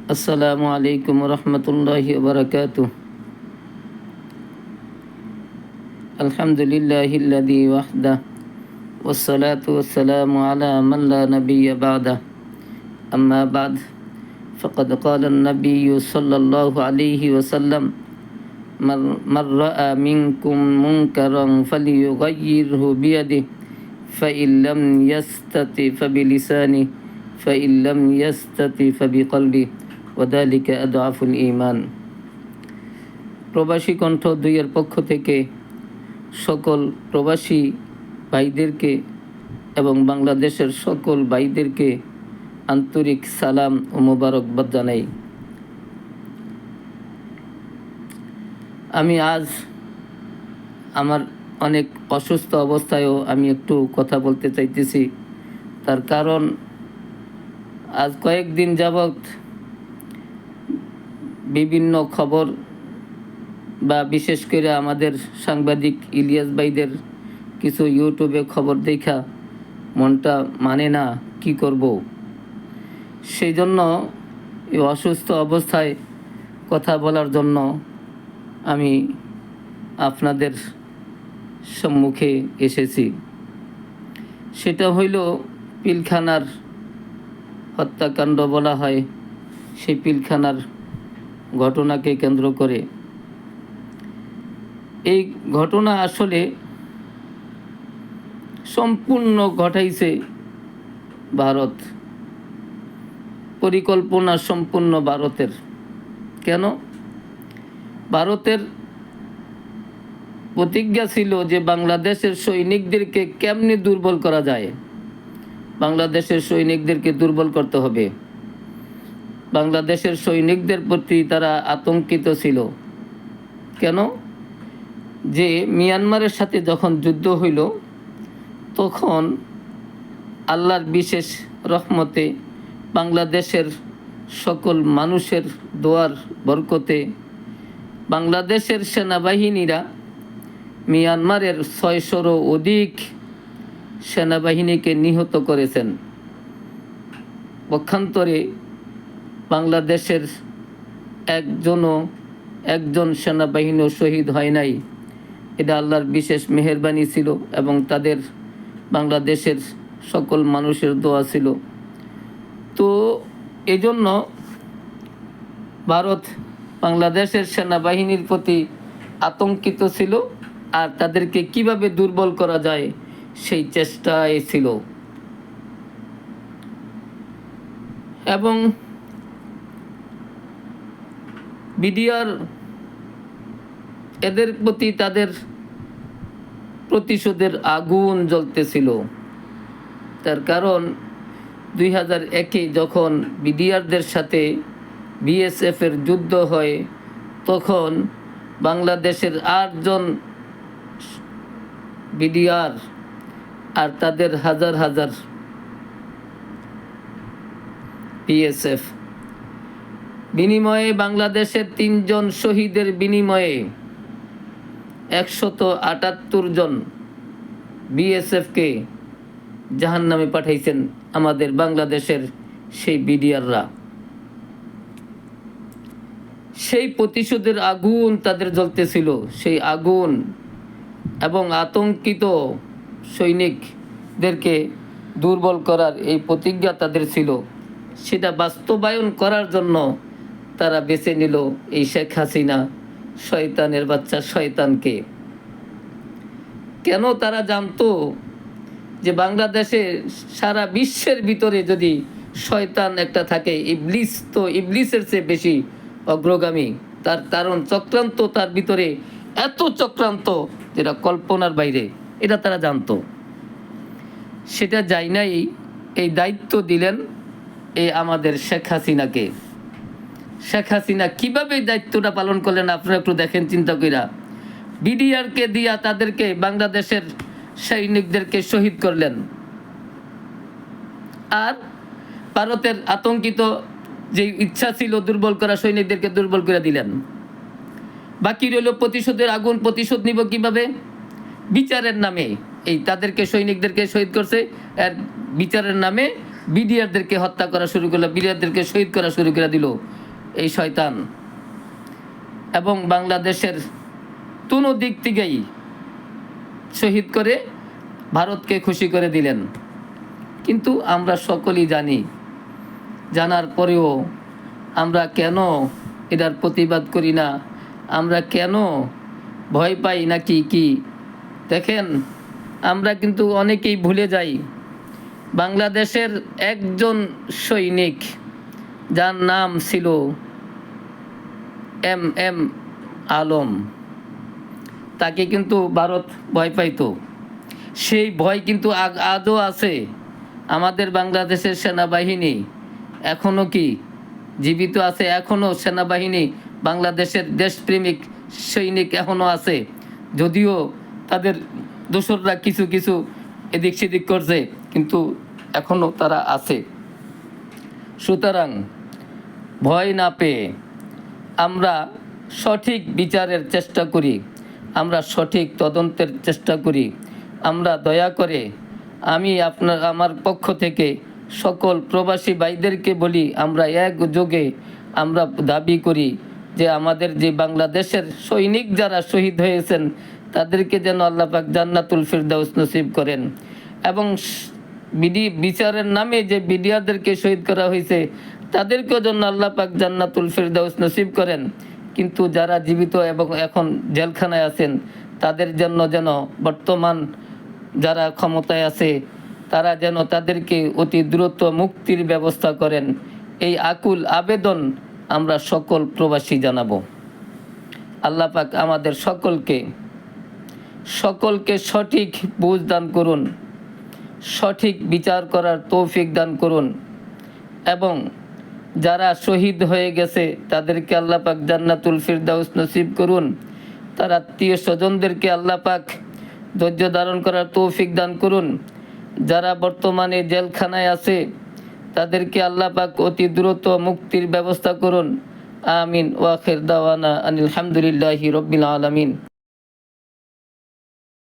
আসসালামু আলাইকুম রহমতুল্লাহি ওয়া আলহামদুলিল্লাহিল্লাযী ওয়াহদা ওয়াসসালাতু ওয়াসসালামু আলা মান লা নাবিয়্যা বা'দা আম্মা বা'দ ফাকাদ ক্বালা আন-নাবিয়্যু সাল্লাল্লাহু আলাইহি ওয়াসাল্লাম মান রাআ মিনকুম মুনকারান ফালিয়ুগাইয়িরহু বিয়াদিহি ফাইন লাম ইয়াস্তাতি ফাবিলিসানিহি ফাইন লাম ইয়াস্তাতি ফাবিকলবিহি ওয়াযালিকা আদআফুল ঈমান। প্রবাসী কণ্ঠ 2 এর পক্ষ থেকে সকল প্রবাসী ভাইদেরকে এবং বাংলাদেশের সকল ভাইদেরকে আন্তরিক সালাম ও মোবারকবাদ জানাই। আমি আজ আমার অনেক অসুস্থ অবস্থায়ও আমি একটু কথা বলতে চাইতেছি। তার কারণ আজ কয়েকদিন যাবৎ বিভিন্ন খবর বা বিশেষ করে আমাদের সাংবাদিক ইলিয়াস ভাইদের কিছু ইউটিউবে খবর দেখা মনটা মানে না, কি করব। সেই জন্য এই অসুস্থ অবস্থায় কথা বলার জন্য আমি আপনাদের সম্মুখে এসেছি। সেটা হইল পিলখানার হত্যাকাণ্ড বলা হয়, সেই পিলখানার ঘটনাকে কেন্দ্র করে। এই ঘটনা আসলে সম্পূর্ণ ঘটাইছে ভারত, পরিকল্পনা সম্পূর্ণ ভারতের। কেন? ভারতের প্রতিজ্ঞা ছিল যে বাংলাদেশের সৈনিকদেরকে কেমনে দুর্বল করা যায়, বাংলাদেশের সৈনিকদেরকে দুর্বল করতে হবে। বাংলাদেশের সৈনিকদের প্রতি তারা আতঙ্কিত ছিল। কেন? যে মিয়ানমারের সাথে যখন যুদ্ধ হইল তখন আল্লাহর বিশেষ রহমতে বাংলাদেশের সকল মানুষের দোয়ার বরকতে বাংলাদেশের সেনাবাহিনীরা মিয়ানমারের 600-রও অধিক সেনাবাহিনীকে নিহত করেছেন। পক্ষান্তরে বাংলাদেশের একজন সেনাবাহিনীও শহীদ হয় নাই। এটা আল্লাহর বিশেষ মেহেরবানি ছিল এবং তাদের বাংলাদেশের সকল মানুষের দোয়া ছিল। তো এজন্য ভারত বাংলাদেশের সেনাবাহিনীর প্রতি আতঙ্কিত ছিল আর তাদেরকে কিভাবে দুর্বল করা যায় সেই চেষ্টায় ছিল। এবং বিডিআর এদের প্রতি তাদের প্রতিশোধের আগুন জ্বলতেছিল। তার কারণ 2001-এ যখন বিডিআরদের সাথে বিএসএফের যুদ্ধ হয় তখন বাংলাদেশের 8 জন বিডিআর আর তাদের হাজার হাজার বিএসএফ বিনিময়ে বাংলাদেশের 3 জন শহীদের বিনিময়ে 178 জন বিএসএফকে জাহান্নামে পাঠাইছেন আমাদের বাংলাদেশের সেই বিডিআররা। সেই প্রতিশোধের আগুন তাদের জ্বলতেছিল, সেই আগুন এবং আতঙ্কিত সৈনিকদেরকে দুর্বল করার এই প্রতিজ্ঞা তাদের ছিল। সেটা বাস্তবায়ন করার জন্য তারা বেছে নিল এই শেখ হাসিনা শয়তানের বাচ্চা শয়তানকে। কেন? তারা জানতো যে বাংলাদেশে সারা বিশ্বের ভিতরে যদি শয়তান একটা থাকে, ইবলিস তো ইবলিসের চেয়ে বেশি অগ্রগামী। তার কারণ চক্রান্ত তার ভিতরে এত চক্রান্ত যেটা কল্পনার বাইরে, এটা তারা জানতো। সেটা যায় নাই, এই দায়িত্ব দিলেন এই আমাদের শেখ হাসিনাকে। শেখ হাসিনা কিভাবে দায়িত্বটা পালন করলেন আপনারা একটু দেখেন চিন্তা কইরা। বিডিআরকে দিয়া তাদেরকে বাংলাদেশের সৈনিকদেরকে শহীদ করলেন আর ভারতের আতঙ্কিত যে ইচ্ছা ছিল দুর্বল করা সৈনিকদেরকে দুর্বল করে দিলেন। বাকি রইল প্রতিশোধের আগুন। প্রতিশোধ নিব কিভাবে? বিচারের নামে। এই তাদেরকে সৈনিকদেরকে শহীদ করছে আর বিচারের নামে বিডিআরদেরকে হত্যা করা শুরু করলো, বিডিআরদেরকে শহীদ করা শুরু করে দিল। এই শয়তান, এবং বাংলাদেশের কোনো দিক থেকেই শহীদ করে ভারতকে খুশি করে দিলেন। কিন্তু আমরা সকলেই জানি, জানার পরেও আমরা কেন এটার প্রতিবাদ করি না, আমরা কেন ভয় পাই নাকি কি? দেখেন, আমরা কিন্তু অনেকেই ভুলে যাই, বাংলাদেশের একজন সৈনিক যার নাম ছিল এম আলম, তাকে কিন্তু ভারত ভয় পাইতো। সেই ভয় কিন্তু আজও আছে। আমাদের বাংলাদেশের সেনাবাহিনী এখনও কি জীবিত আছে? এখনও সেনাবাহিনী, বাংলাদেশের দেশপ্রেমিক সৈনিক এখনও আছে, যদিও তাদের দোসররা কিছু কিছু এদিক সেদিক করছে, কিন্তু এখনও তারা আছে। সুতরাং ভয় না পেয়ে আমরা সঠিক বিচারের চেষ্টা করি, আমরা সঠিক তদন্তের চেষ্টা করি। আমরা দয়া করে, আমি আমার পক্ষ থেকে সকল প্রবাসী ভাইদেরকে বলি, আমরা একযোগে আমরা দাবি করি যে আমাদের যে বাংলাদেশের সৈনিক যারা শহীদ হয়েছেন তাদেরকে যেন আল্লাহ পাক জান্নাতুল ফিরদাউস নসিব করেন, এবং বিচারের নামে যে বিডিআরদেরকে শহীদ করা হয়েছে তাদেরকেও যেন আল্লাহ পাক জান্নাতুল ফিরদাউস নসিব করেন। কিন্তু যারা জীবিত এবং এখন জেলখানায় আছেন তাদের জন্য যেন বর্তমান যারা ক্ষমতায় আছে তারা যেন তাদেরকে অতি দ্রুত মুক্তির ব্যবস্থা করেন। এই আকুল আবেদন আমরা সকল প্রবাসী জানাবো। আল্লাহ পাক আমাদের সকলকে সঠিক বুঝ দান করুন, সঠিক বিচার করার তৌফিক দান করুন, এবং যারা শহীদ হয়ে গেছে তাদেরকে আল্লাহ পাক জান্নাতুল ফিরদাউস নসিব করুন। তার আত্মীয় স্বজনদেরকে আল্লাহ পাক ধৈর্য ধারণ করার তৌফিক দান করুন। যারা বর্তমানে জেলখানায় আছে তাদেরকে আল্লাহ পাক অতি দ্রুত মুক্তির ব্যবস্থা করুন। আমিন। ওয়া আখির দাওয়ানা আনিল হামদুলিল্লাহি রাব্বিল আলামিন।